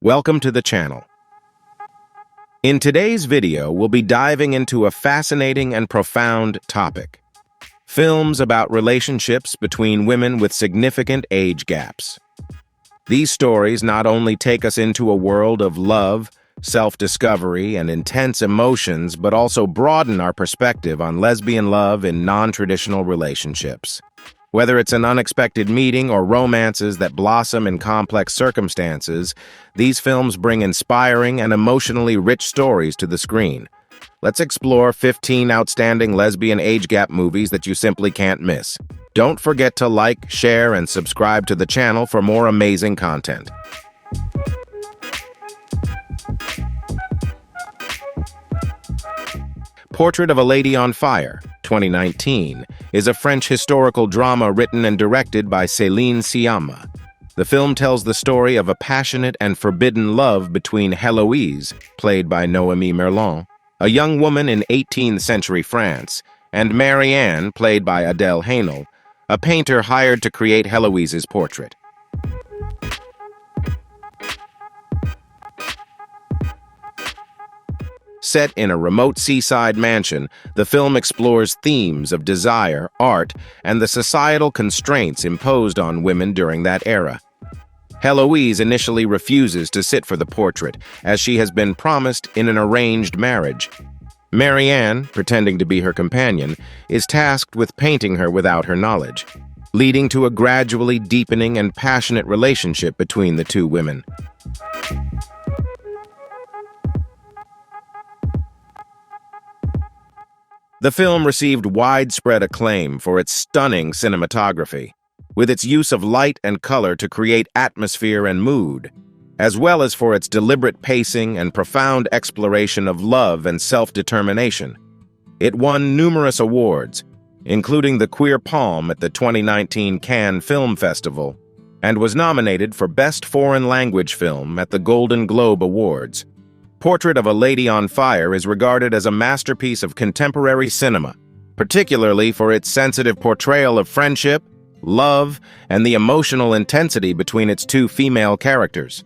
Welcome to the channel. In today's video, we'll be diving into a fascinating and profound topic: films about relationships between women with significant age gaps. These stories not only take us into a world of love, self-discovery, and intense emotions, but also broaden our perspective on lesbian love in non-traditional relationships. Whether it's an unexpected meeting or romances that blossom in complex circumstances, these films bring inspiring and emotionally rich stories to the screen. Let's explore 15 outstanding lesbian age gap movies that you simply can't miss. Don't forget to like, share, and subscribe to the channel for more amazing content. Portrait of a Lady on Fire, 2019, is a French historical drama written and directed by Céline Sciamma. The film tells the story of a passionate and forbidden love between Héloïse, played by Noémie Merlan, a young woman in 18th century France, and Marianne, played by Adèle Haenel, a painter hired to create Héloïse's portrait. Set in a remote seaside mansion, the film explores themes of desire, art, and the societal constraints imposed on women during that era. Héloïse initially refuses to sit for the portrait, as she has been promised in an arranged marriage. Marianne, pretending to be her companion, is tasked with painting her without her knowledge, leading to a gradually deepening and passionate relationship between the two women. The film received widespread acclaim for its stunning cinematography, with its use of light and color to create atmosphere and mood, as well as for its deliberate pacing and profound exploration of love and self-determination. It won numerous awards, including the Queer Palm at the 2019 Cannes Film Festival, and was nominated for Best Foreign Language Film at the Golden Globe Awards. Portrait of a Lady on Fire is regarded as a masterpiece of contemporary cinema, particularly for its sensitive portrayal of friendship, love, and the emotional intensity between its two female characters.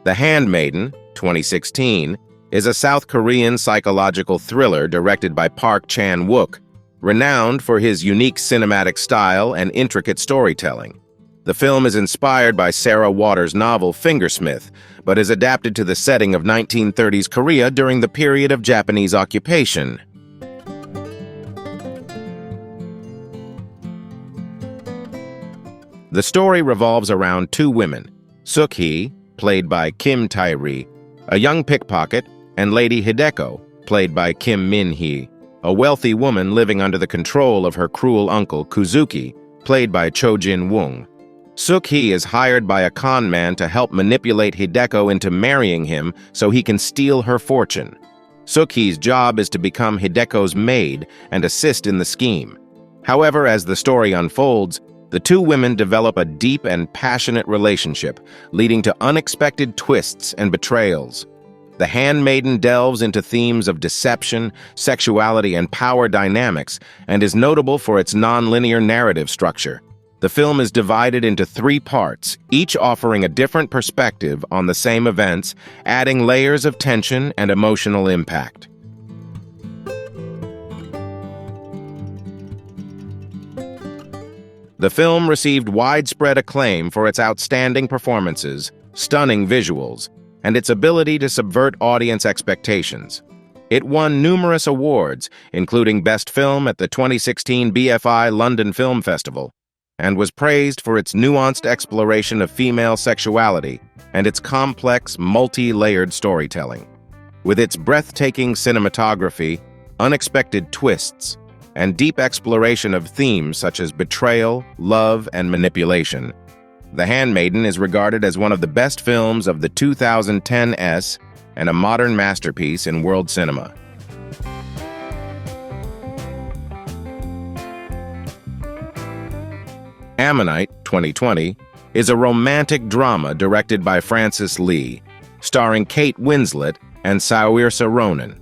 The Handmaiden, 2016, is a South Korean psychological thriller directed by Park Chan-wook, renowned for his unique cinematic style and intricate storytelling. The film is inspired by Sarah Waters' novel Fingersmith, but is adapted to the setting of 1930s Korea during the period of Japanese occupation. The story revolves around two women, Suk-hee, played by Kim Tae-ri, a young pickpocket, and Lady Hideko, played by Kim Min-hee, a wealthy woman living under the control of her cruel uncle Kuzuki, played by Cho Jin-woong. Suk-hee is hired by a con man to help manipulate Hideko into marrying him so he can steal her fortune. Suk-hee's job is to become Hideko's maid and assist in the scheme. However, as the story unfolds, the two women develop a deep and passionate relationship, leading to unexpected twists and betrayals. The Handmaiden delves into themes of deception, sexuality, and power dynamics, and is notable for its non-linear narrative structure. The film is divided into 3 parts, each offering a different perspective on the same events, adding layers of tension and emotional impact. The film received widespread acclaim for its outstanding performances, stunning visuals, and its ability to subvert audience expectations. It won numerous awards, including Best Film at the 2016 BFI London Film Festival, and was praised for its nuanced exploration of female sexuality and its complex, multi-layered storytelling. With its breathtaking cinematography, unexpected twists, and deep exploration of themes such as betrayal, love, and manipulation, The Handmaiden is regarded as one of the best films of the 2010s and a modern masterpiece in world cinema. Ammonite, 2020, is a romantic drama directed by Francis Lee, starring Kate Winslet and Saoirse Ronan.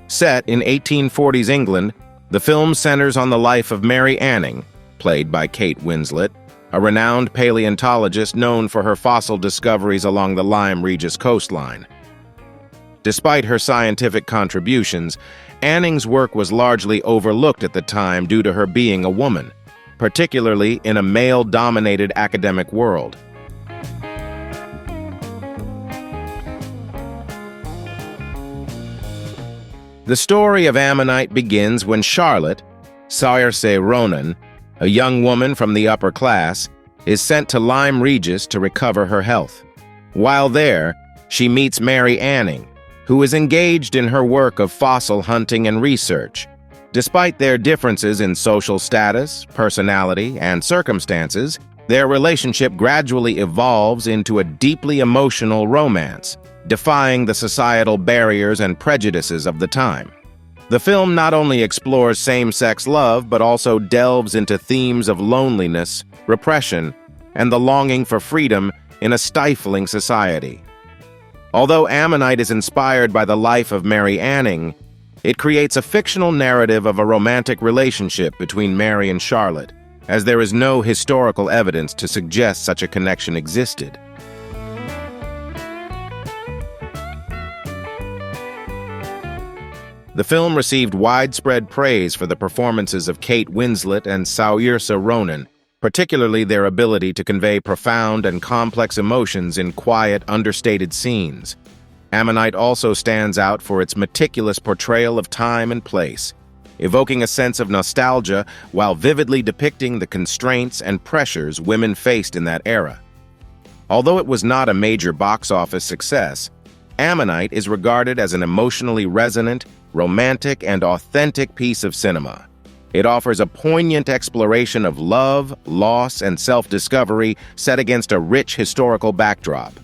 Set in 1840s England, the film centers on the life of Mary Anning, played by Kate Winslet, a renowned paleontologist known for her fossil discoveries along the Lyme Regis coastline. Despite her scientific contributions, Anning's work was largely overlooked at the time due to her being a woman, particularly in a male-dominated academic world. The story of Ammonite begins when Charlotte, Saoirse Ronan, a young woman from the upper class, is sent to Lyme Regis to recover her health. While there, she meets Mary Anning, who is engaged in her work of fossil hunting and research. Despite their differences in social status, personality, and circumstances, their relationship gradually evolves into a deeply emotional romance, defying the societal barriers and prejudices of the time. The film not only explores same-sex love, but also delves into themes of loneliness, repression, and the longing for freedom in a stifling society. Although Ammonite is inspired by the life of Mary Anning, it creates a fictional narrative of a romantic relationship between Mary and Charlotte, as there is no historical evidence to suggest such a connection existed. The film received widespread praise for the performances of Kate Winslet and Saoirse Ronan, particularly their ability to convey profound and complex emotions in quiet, understated scenes. Ammonite also stands out for its meticulous portrayal of time and place, evoking a sense of nostalgia while vividly depicting the constraints and pressures women faced in that era. Although it was not a major box office success, Ammonite is regarded as an emotionally resonant, romantic, and authentic piece of cinema. It offers a poignant exploration of love, loss, and self-discovery set against a rich historical backdrop.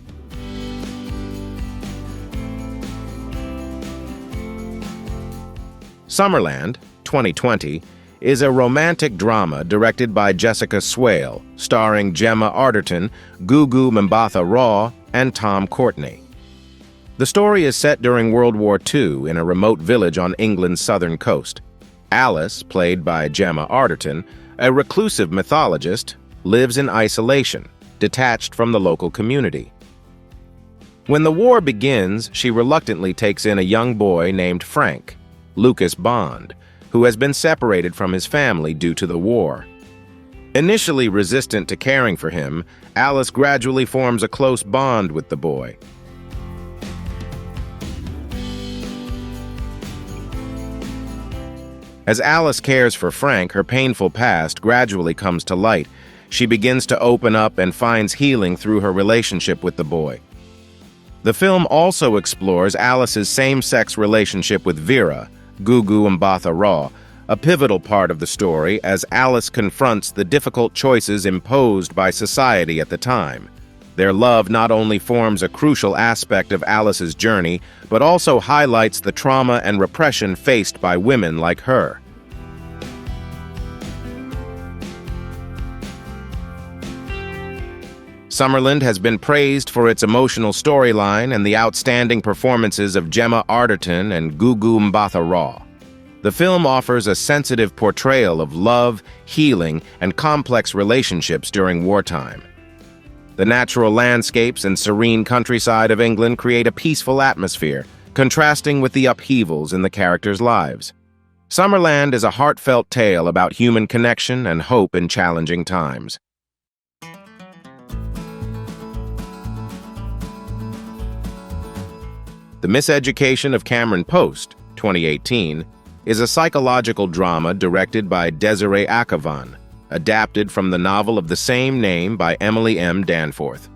Summerland, 2020, is a romantic drama directed by Jessica Swale, starring Gemma Arterton, Gugu Mbatha-Raw, and Tom Courtenay. The story is set during World War II in a remote village on England's southern coast. Alice, played by Gemma Arterton, a reclusive mythologist, lives in isolation, detached from the local community. When the war begins, she reluctantly takes in a young boy named Frank, Lucas Bond, who has been separated from his family due to the war. Initially resistant to caring for him, Alice gradually forms a close bond with the boy. As Alice cares for Frank, her painful past gradually comes to light. She begins to open up and finds healing through her relationship with the boy. The film also explores Alice's same-sex relationship with Vera, Gugu Mbatha-Raw, a pivotal part of the story as Alice confronts the difficult choices imposed by society at the time. Their love not only forms a crucial aspect of Alice's journey, but also highlights the trauma and repression faced by women like her. Summerland has been praised for its emotional storyline and the outstanding performances of Gemma Arterton and Gugu Mbatha-Raw. The film offers a sensitive portrayal of love, healing, and complex relationships during wartime. The natural landscapes and serene countryside of England create a peaceful atmosphere, contrasting with the upheavals in the characters' lives. Summerland is a heartfelt tale about human connection and hope in challenging times. The Miseducation of Cameron Post, 2018, is a psychological drama directed by Desiree Akhavan, adapted from the novel of the same name by Emily M. Danforth.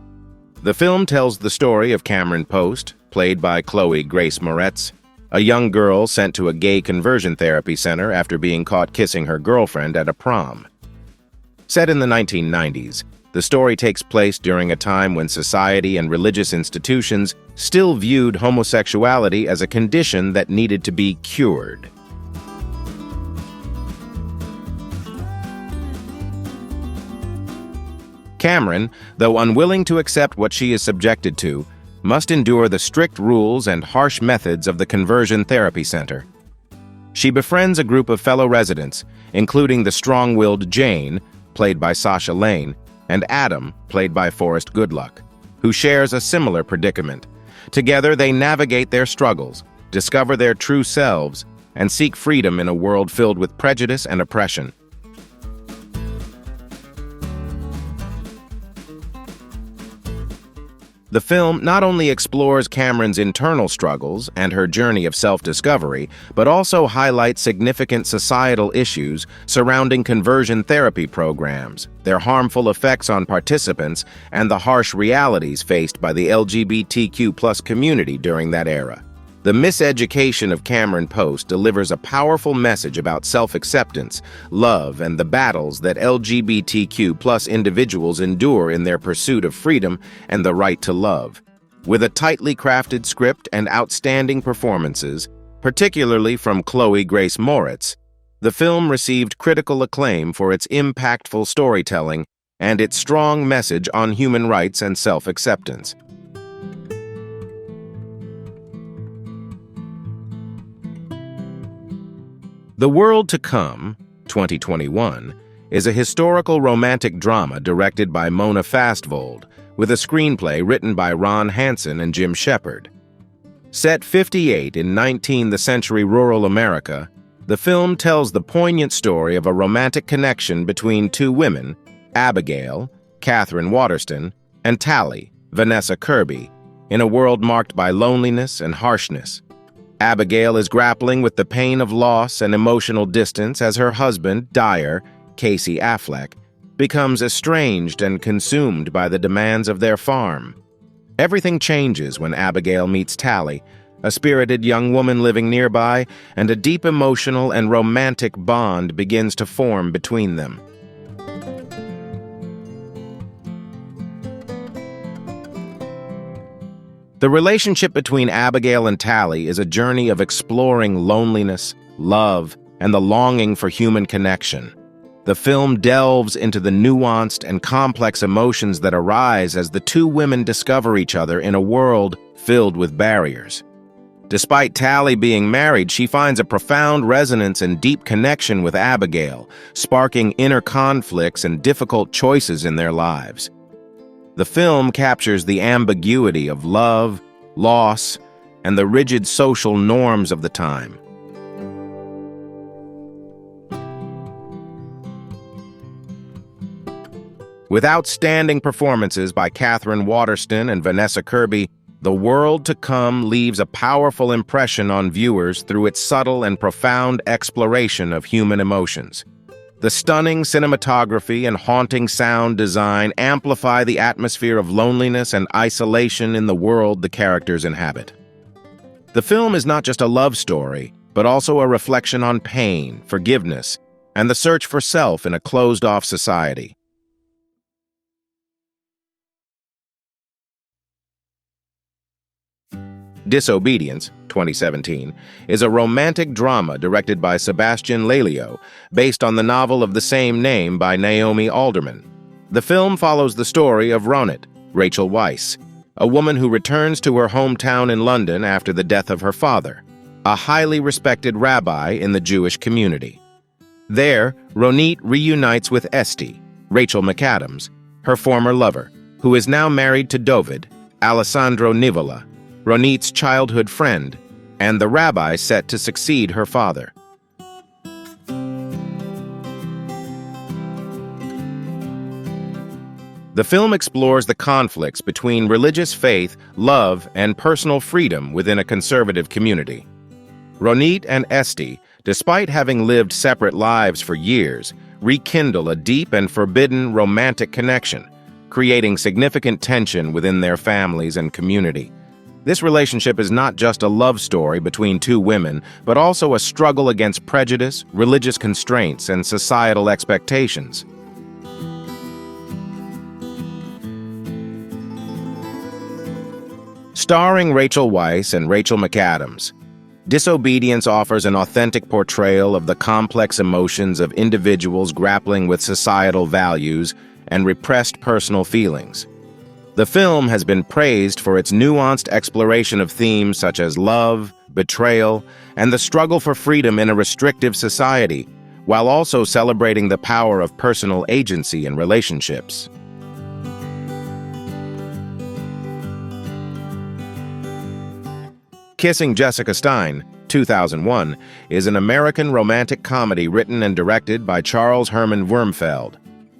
The film tells the story of Cameron Post, played by Chloe Grace Moretz, a young girl sent to a gay conversion therapy center after being caught kissing her girlfriend at a prom. Set in the 1990s, the story takes place during a time when society and religious institutions still viewed homosexuality as a condition that needed to be cured. Cameron, though unwilling to accept what she is subjected to, must endure the strict rules and harsh methods of the conversion therapy center. She befriends a group of fellow residents, including the strong-willed Jane, played by Sasha Lane, and Adam, played by Forrest Goodluck, who shares a similar predicament. Together, they navigate their struggles, discover their true selves, and seek freedom in a world filled with prejudice and oppression. The film not only explores Cameron's internal struggles and her journey of self-discovery, but also highlights significant societal issues surrounding conversion therapy programs, their harmful effects on participants, and the harsh realities faced by the LGBTQ+ community during that era. The miseducation of Cameron Post delivers a powerful message about self-acceptance, love, and the battles that LGBTQ+ individuals endure in their pursuit of freedom and the right to love. With a tightly crafted script and outstanding performances, particularly from Chloe Grace Moritz, the film received critical acclaim for its impactful storytelling and its strong message on human rights and self-acceptance. The World to Come, 2021, is a historical romantic drama directed by Mona Fastvold, with a screenplay written by Ron Hansen and Jim Shepard. Set 58 in 19th-century rural America, the film tells the poignant story of a romantic connection between two women, Abigail, Catherine Waterston, and Tally, Vanessa Kirby, in a world marked by loneliness and harshness. Abigail is grappling with the pain of loss and emotional distance as her husband, Dyer, Casey Affleck, becomes estranged and consumed by the demands of their farm. Everything changes when Abigail meets Tally, a spirited young woman living nearby, and a deep emotional and romantic bond begins to form between them. The relationship between Abigail and Tally is a journey of exploring loneliness, love, and the longing for human connection. The film delves into the nuanced and complex emotions that arise as the two women discover each other in a world filled with barriers. Despite Tally being married, she finds a profound resonance and deep connection with Abigail, sparking inner conflicts and difficult choices in their lives. The film captures the ambiguity of love, loss, and the rigid social norms of the time. With outstanding performances by Catherine Waterston and Vanessa Kirby, The World to Come leaves a powerful impression on viewers through its subtle and profound exploration of human emotions. The stunning cinematography and haunting sound design amplify the atmosphere of loneliness and isolation in the world the characters inhabit. The film is not just a love story, but also a reflection on pain, forgiveness, and the search for self in a closed-off society. Disobedience, 2017, is a romantic drama directed by Sebastian Lelio, based on the novel of the same name by Naomi Alderman. The film follows the story of Ronit, Rachel Weisz, a woman who returns to her hometown in London after the death of her father, a highly respected rabbi in the Jewish community. There, Ronit reunites with Esti, Rachel McAdams, her former lover, who is now married to Dovid, Alessandro Nivola, Ronit's childhood friend, and the rabbi set to succeed her father. The film explores the conflicts between religious faith, love, and personal freedom within a conservative community. Ronit and Esti, despite having lived separate lives for years, rekindle a deep and forbidden romantic connection, creating significant tension within their families and community. This relationship is not just a love story between two women, but also a struggle against prejudice, religious constraints, and societal expectations. Starring Rachel Weisz and Rachel McAdams, Disobedience offers an authentic portrayal of the complex emotions of individuals grappling with societal values and repressed personal feelings. The film has been praised for its nuanced exploration of themes such as love, betrayal, and the struggle for freedom in a restrictive society, while also celebrating the power of personal agency in relationships. Kissing Jessica Stein, 2001, is an American romantic comedy written and directed by Charles Herman Wurmfeld.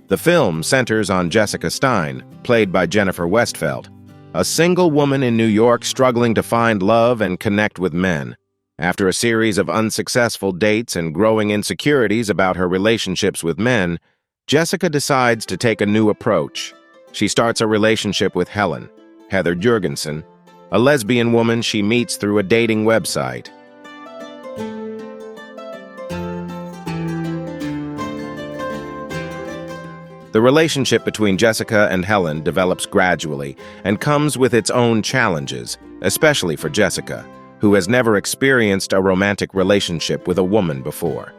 The film centers on Jessica Stein, played by Jennifer Westfeldt, a single woman in New York struggling to find love and connect with men. After a series of unsuccessful dates and growing insecurities about her relationships with men, Jessica decides to take a new approach. She starts a relationship with Helen, Heather Jurgensen, a lesbian woman she meets through a dating website. The relationship between Jessica and Helen develops gradually and comes with its own challenges, especially for Jessica, who has never experienced a romantic relationship with a woman before.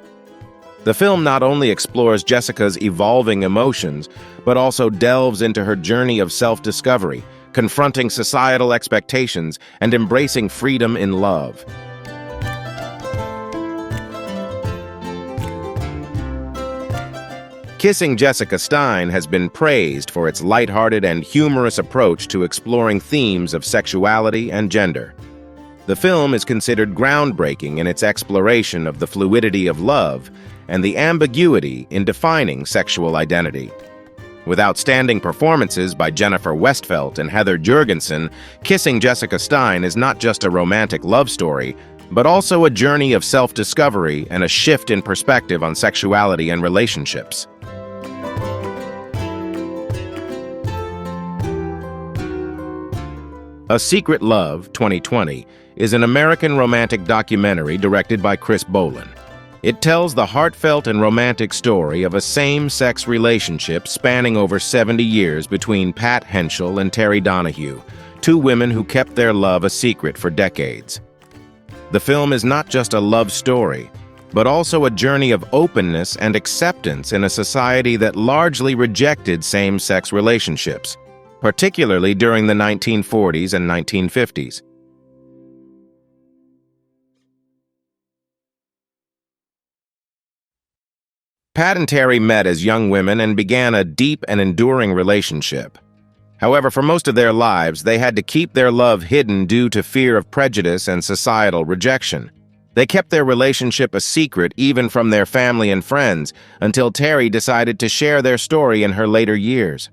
The film not only explores Jessica's evolving emotions, but also delves into her journey of self-discovery, confronting societal expectations and embracing freedom in love. Kissing Jessica Stein has been praised for its lighthearted and humorous approach to exploring themes of sexuality and gender. The film is considered groundbreaking in its exploration of the fluidity of love and the ambiguity in defining sexual identity. With outstanding performances by Jennifer Westfeldt and Heather Jurgensen, Kissing Jessica Stein is not just a romantic love story, but also a journey of self-discovery and a shift in perspective on sexuality and relationships. A Secret Love, 2020, is an American romantic documentary directed by Chris Bolin. It tells the heartfelt and romantic story of a same-sex relationship spanning over 70 years between Pat Henschel and Terry Donahue, two women who kept their love a secret for decades. The film is not just a love story, but also a journey of openness and acceptance in a society that largely rejected same-sex relationships, particularly during the 1940s and 1950s. Pat and Terry met as young women and began a deep and enduring relationship. However, for most of their lives, they had to keep their love hidden due to fear of prejudice and societal rejection. They kept their relationship a secret even from their family and friends until Terry decided to share their story in her later years.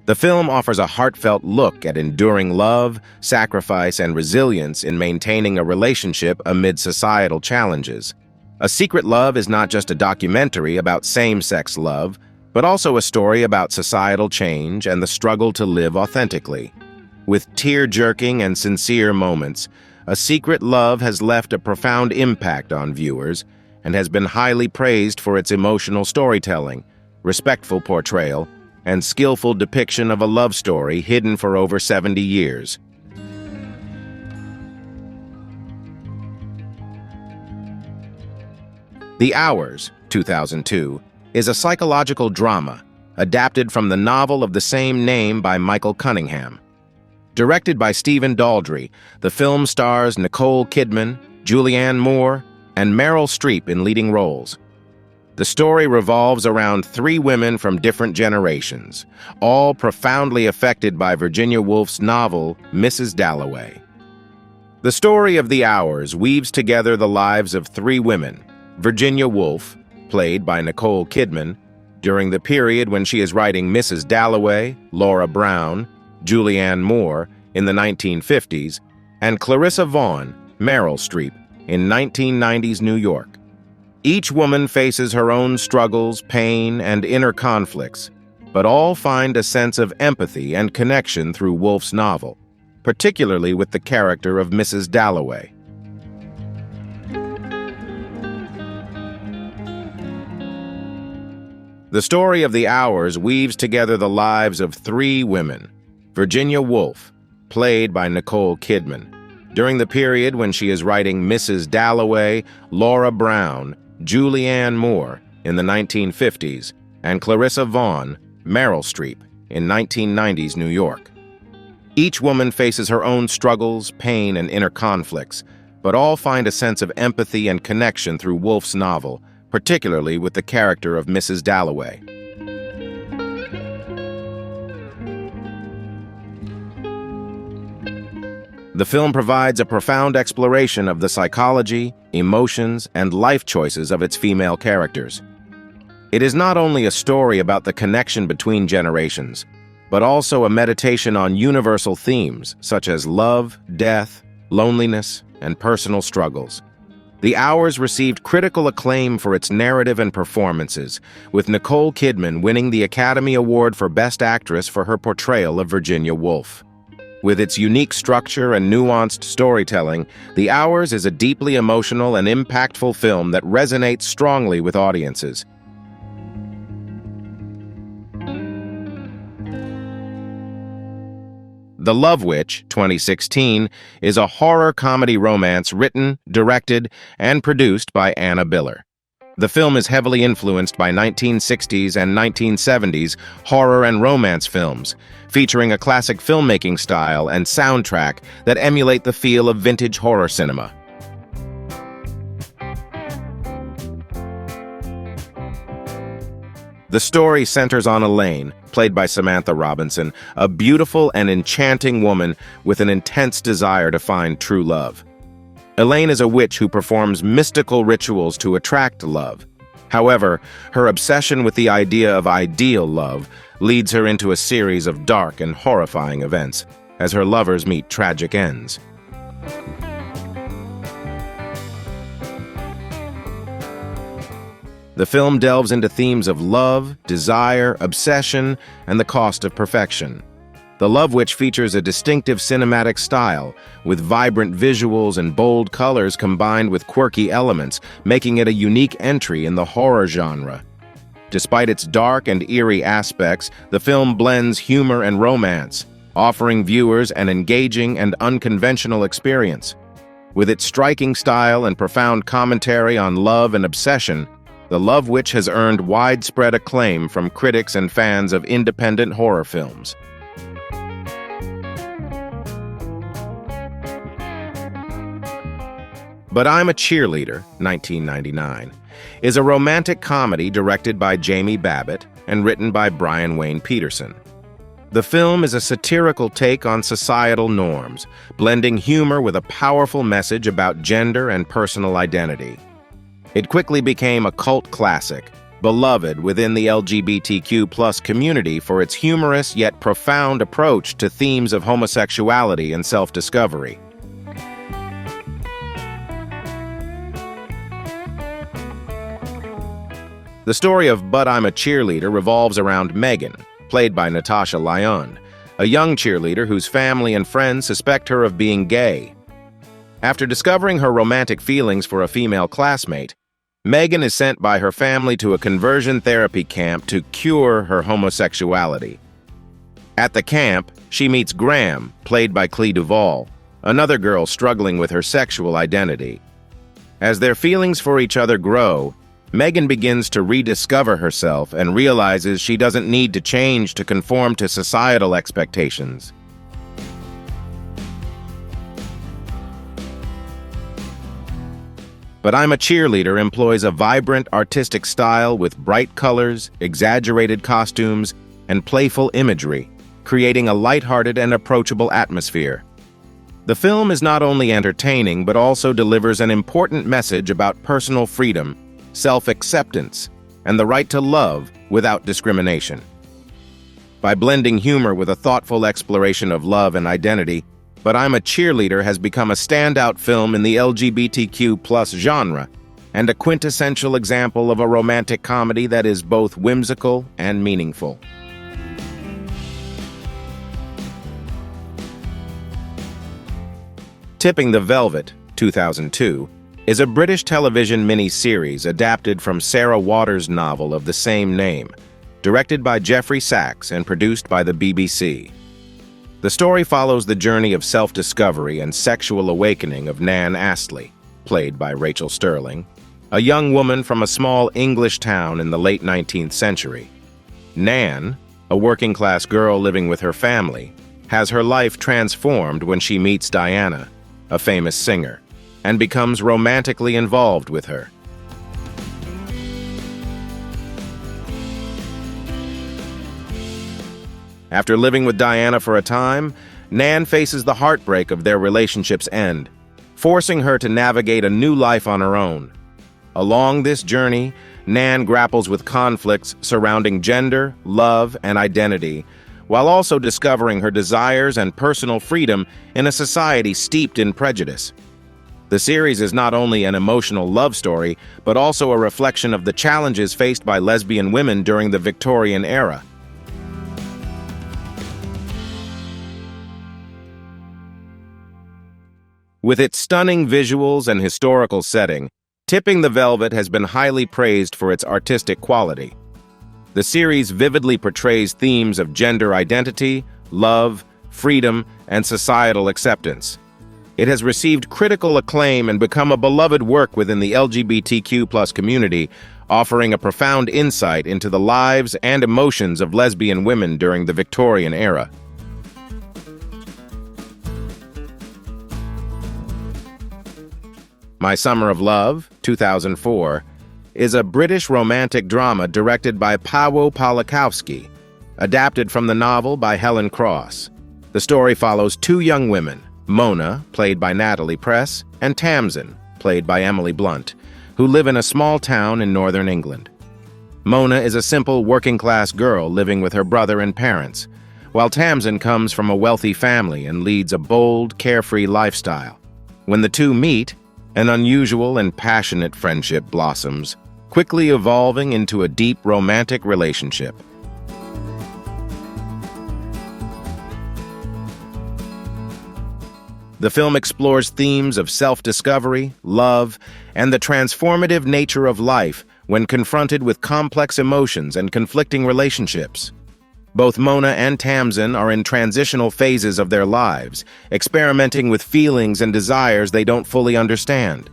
The film offers a heartfelt look at enduring love, sacrifice, and resilience in maintaining a relationship amid societal challenges. A Secret Love is not just a documentary about same-sex love, but also a story about societal change and the struggle to live authentically. With tear-jerking and sincere moments, A Secret Love has left a profound impact on viewers and has been highly praised for its emotional storytelling, respectful portrayal, and skillful depiction of a love story hidden for over 70 years. The Hours, 2002, is a psychological drama adapted from the novel of the same name by Michael Cunningham. Directed by Stephen Daldry, the film stars Nicole Kidman, Julianne Moore, and Meryl Streep in leading roles. The story revolves around three women from different generations, all profoundly affected by Virginia Woolf's novel, Mrs. Dalloway. The story of The Hours weaves together the lives of three women: Virginia Woolf, played by Nicole Kidman, during the period when she is writing Mrs. Dalloway, Laura Brown, Julianne Moore, in the 1950s, and Clarissa Vaughn, Meryl Streep, in 1990s New York. Each woman faces her own struggles, pain, and inner conflicts, but all find a sense of empathy and connection through Woolf's novel, particularly with the character of Mrs. Dalloway. The story of The Hours weaves together the lives of three women: Virginia Woolf, played by Nicole Kidman, during the period when she is writing Mrs. Dalloway, Laura Brown, Julianne Moore, in the 1950s, and Clarissa Vaughn, Meryl Streep, in 1990s New York. Each woman faces her own struggles, pain, and inner conflicts, but all find a sense of empathy and connection through Woolf's novel, particularly with the character of Mrs. Dalloway. The film provides a profound exploration of the psychology, emotions, and life choices of its female characters. It is not only a story about the connection between generations, but also a meditation on universal themes such as love, death, loneliness, and personal struggles. The Hours received critical acclaim for its narrative and performances, with Nicole Kidman winning the Academy Award for Best Actress for her portrayal of Virginia Woolf. With its unique structure and nuanced storytelling, The Hours is a deeply emotional and impactful film that resonates strongly with audiences. The Love Witch, 2016, is a horror comedy romance written, directed, and produced by Anna Biller. The film is heavily influenced by 1960s and 1970s horror and romance films, featuring a classic filmmaking style and soundtrack that emulate the feel of vintage horror cinema. The story centers on Elaine, played by Samantha Robinson, a beautiful and enchanting woman with an intense desire to find true love. Elaine is a witch who performs mystical rituals to attract love. However, her obsession with the idea of ideal love leads her into a series of dark and horrifying events, as her lovers meet tragic ends. The film delves into themes of love, desire, obsession, and the cost of perfection. The Love Witch features a distinctive cinematic style, with vibrant visuals and bold colors combined with quirky elements, making it a unique entry in the horror genre. Despite its dark and eerie aspects, the film blends humor and romance, offering viewers an engaging and unconventional experience. With its striking style and profound commentary on love and obsession, The Love Witch has earned widespread acclaim from critics and fans of independent horror films. But I'm a Cheerleader, 1999, is a romantic comedy directed by Jamie Babbitt and written by Brian Wayne Peterson. The film is a satirical take on societal norms, blending humor with a powerful message about gender and personal identity. It quickly became a cult classic, beloved within the LGBTQ+ community for its humorous yet profound approach to themes of homosexuality and self-discovery. The story of But I'm a Cheerleader revolves around Megan, played by Natasha Lyonne, a young cheerleader whose family and friends suspect her of being gay. After discovering her romantic feelings for a female classmate, Megan is sent by her family to a conversion therapy camp to cure her homosexuality. At the camp, she meets Graham, played by Clea Duvall, another girl struggling with her sexual identity. As their feelings for each other grow, Megan begins to rediscover herself and realizes she doesn't need to change to conform to societal expectations. But I'm a Cheerleader employs a vibrant artistic style with bright colors, exaggerated costumes, and playful imagery, creating a lighthearted and approachable atmosphere. The film is not only entertaining but also delivers an important message about personal freedom, self-acceptance, and the right to love without discrimination. By blending humor with a thoughtful exploration of love and identity, But I'm a Cheerleader has become a standout film in the LGBTQ+ genre, and a quintessential example of a romantic comedy that is both whimsical and meaningful. Tipping the Velvet, 2002, is a British television mini-series adapted from Sarah Waters' novel of the same name, directed by Jeffrey Sachs and produced by the BBC. The story follows the journey of self-discovery and sexual awakening of Nan Astley, played by Rachel Sterling, a young woman from a small English town in the late 19th century. Nan, a working-class girl living with her family, has her life transformed when she meets Diana, a famous singer, and becomes romantically involved with her. After living with Diana for a time, Nan faces the heartbreak of their relationship's end, forcing her to navigate a new life on her own. Along this journey, Nan grapples with conflicts surrounding gender, love, and identity, while also discovering her desires and personal freedom in a society steeped in prejudice. The series is not only an emotional love story, but also a reflection of the challenges faced by lesbian women during the Victorian era. With its stunning visuals and historical setting, Tipping the Velvet has been highly praised for its artistic quality. The series vividly portrays themes of gender identity, love, freedom, and societal acceptance. It has received critical acclaim and become a beloved work within the LGBTQ+ community, offering a profound insight into the lives and emotions of lesbian women during the Victorian era. My Summer of Love, 2004, is a British romantic drama directed by Paweł Pawlikowski, adapted from the novel by Helen Cross. The story follows two young women, Mona, played by Natalie Press, and Tamsin, played by Emily Blunt, who live in a small town in northern England. Mona is a simple working-class girl living with her brother and parents, while Tamsin comes from a wealthy family and leads a bold, carefree lifestyle. When the two meet, an unusual and passionate friendship blossoms, quickly evolving into a deep romantic relationship. The film explores themes of self-discovery, love, and the transformative nature of life when confronted with complex emotions and conflicting relationships. Both Mona and Tamsin are in transitional phases of their lives, experimenting with feelings and desires they don't fully understand.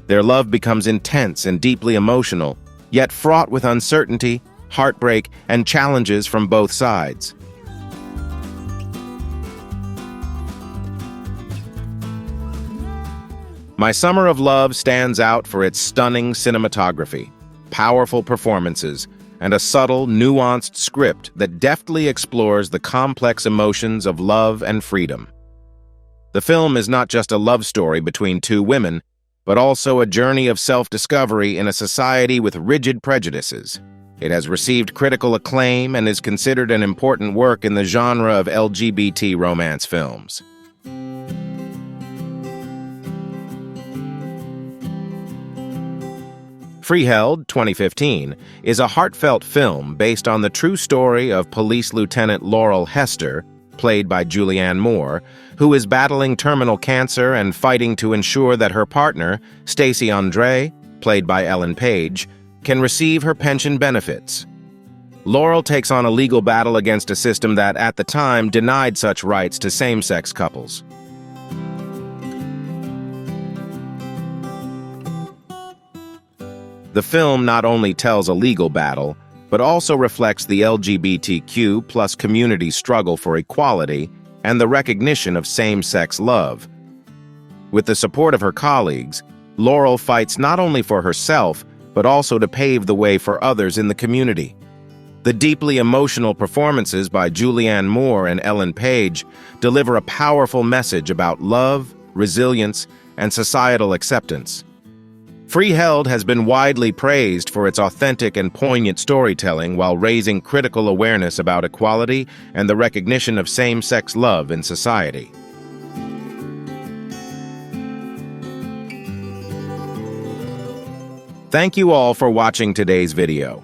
Their love becomes intense and deeply emotional, yet fraught with uncertainty, heartbreak, and challenges from both sides. My Summer of Love stands out for its stunning cinematography, powerful performances, and a subtle, nuanced script that deftly explores the complex emotions of love and freedom. The film is not just a love story between two women, but also a journey of self-discovery in a society with rigid prejudices. It has received critical acclaim and is considered an important work in the genre of LGBT romance films. Freeheld, 2015, is a heartfelt film based on the true story of Police Lieutenant Laurel Hester, played by Julianne Moore, who is battling terminal cancer and fighting to ensure that her partner, Stacey Andre, played by Ellen Page, can receive her pension benefits. Laurel takes on a legal battle against a system that, at the time, denied such rights to same-sex couples. The film not only tells a legal battle, but also reflects the LGBTQ+ community's struggle for equality and the recognition of same-sex love. With the support of her colleagues, Laurel fights not only for herself, but also to pave the way for others in the community. The deeply emotional performances by Julianne Moore and Ellen Page deliver a powerful message about love, resilience, and societal acceptance. Freeheld has been widely praised for its authentic and poignant storytelling while raising critical awareness about equality and the recognition of same-sex love in society. Thank you all for watching today's video.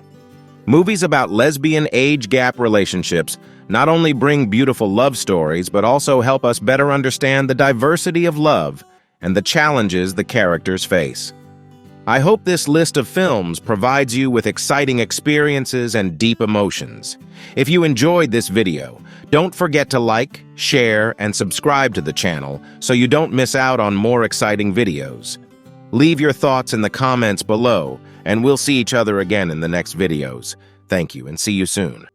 Movies about lesbian age gap relationships not only bring beautiful love stories, but also help us better understand the diversity of love and the challenges the characters face. I hope this list of films provides you with exciting experiences and deep emotions. If you enjoyed this video, don't forget to like, share, and subscribe to the channel so you don't miss out on more exciting videos. Leave your thoughts in the comments below, and we'll see each other again in the next videos. Thank you, and see you soon.